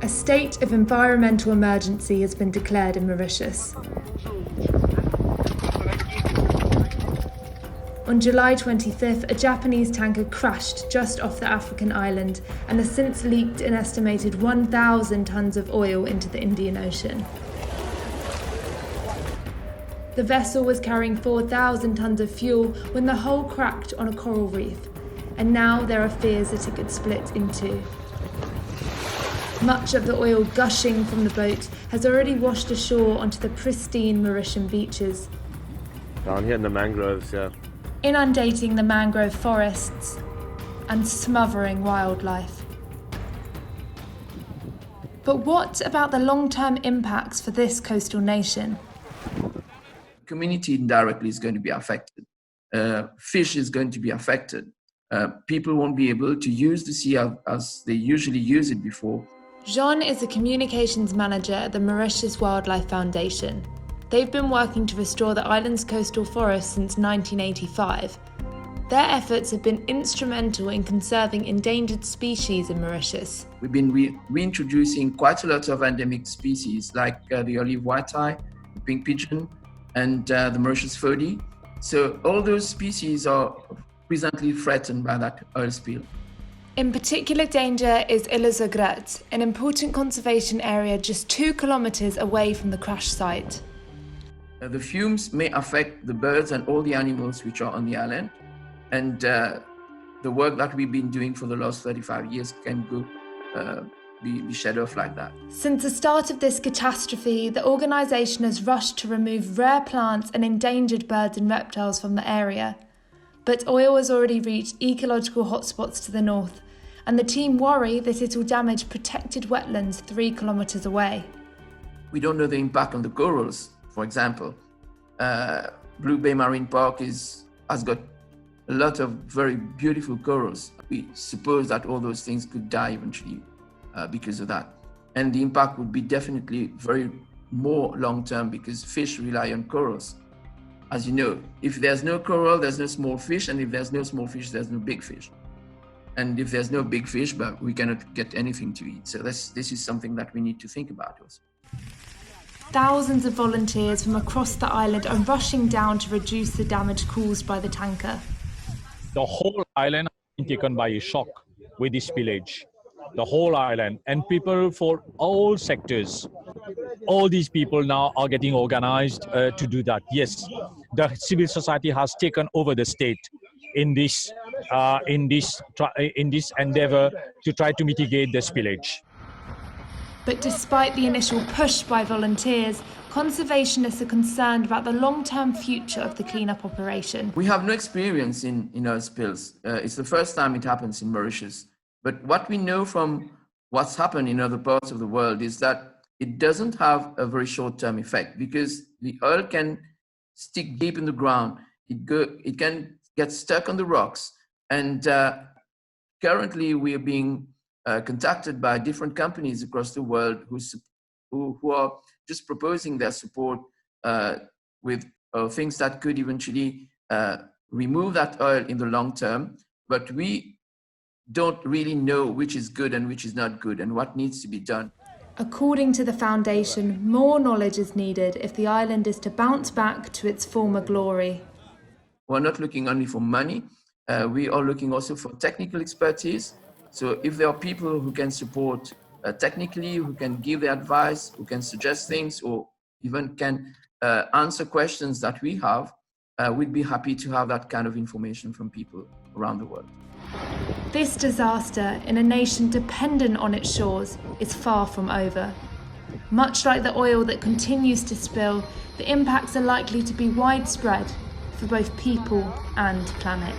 A state of environmental emergency has been declared in Mauritius. On July 25th, a Japanese tanker crashed just off the African island and has since leaked an estimated 1,000 tonnes of oil into the Indian Ocean. The vessel was carrying 4,000 tonnes of fuel when the hull cracked on a coral reef, and now there are fears that it could split in two. Much of the oil gushing from the boat has already washed ashore onto the pristine Mauritian beaches, Down here in the mangroves, yeah. inundating the mangrove forests and smothering wildlife. But what about the long-term impacts for this coastal nation? Community indirectly is going to be affected. Fish is going to be affected. People won't be able to use the sea as they usually use it before. Jean is a communications manager at the Mauritius Wildlife Foundation. They've been working to restore the island's coastal forests since 1985. Their efforts have been instrumental in conserving endangered species in Mauritius. We've been reintroducing quite a lot of endemic species like the olive white-eye, the pink pigeon, and the Mauritius foddy. So all those species are presently threatened by that oil spill. In particular danger is Endangered, an important conservation area just 2 kilometres away from the crash site. The fumes may affect the birds and all the animals which are on the island, and the work that we've been doing for the last 35 years can be shed off like that. Since the start of this catastrophe, the organisation has rushed to remove rare plants and endangered birds and reptiles from the area. But oil has already reached ecological hotspots to the north, and the team worry that it will damage protected wetlands 3 kilometres away. We don't know the impact on the corals, for example. Blue Bay Marine Park has got a lot of very beautiful corals. We suppose that all those things could die eventually because of that. And the impact would be definitely very more long-term because fish rely on corals. As you know, if there's no coral, there's no small fish, and if there's no small fish, there's no big fish. And if there's no big fish, but we cannot get anything to eat. So this is something that we need to think about also. Thousands of volunteers from across the island are rushing down to reduce the damage caused by the tanker. The whole island has been taken by a shock with this spillage. The whole island, and people for all sectors. All these people now are getting organized to do that. Yes, the civil society has taken over the state in this endeavor to try to mitigate the spillage. But despite the initial push by volunteers, conservationists are concerned about the long-term future of the cleanup operation. We have no experience in oil spills. It's the first time it happens in Mauritius. But what we know from what's happened in other parts of the world is that it doesn't have a very short-term effect because the oil can stick deep in the ground. It can get stuck on the rocks. And currently we are being contacted by different companies across the world who are just proposing their support with things that could eventually remove that oil in the long term. But we don't really know which is good and which is not good and what needs to be done. According to the foundation, more knowledge is needed if the island is to bounce back to its former glory. We're not looking only for money, we are looking also for technical expertise. So if there are people who can support technically, who can give the advice, who can suggest things, or even can answer questions that we have, we'd be happy to have that kind of information from people around the world. This disaster, in a nation dependent on its shores, is far from over. Much like the oil that continues to spill, the impacts are likely to be widespread for both people and planet.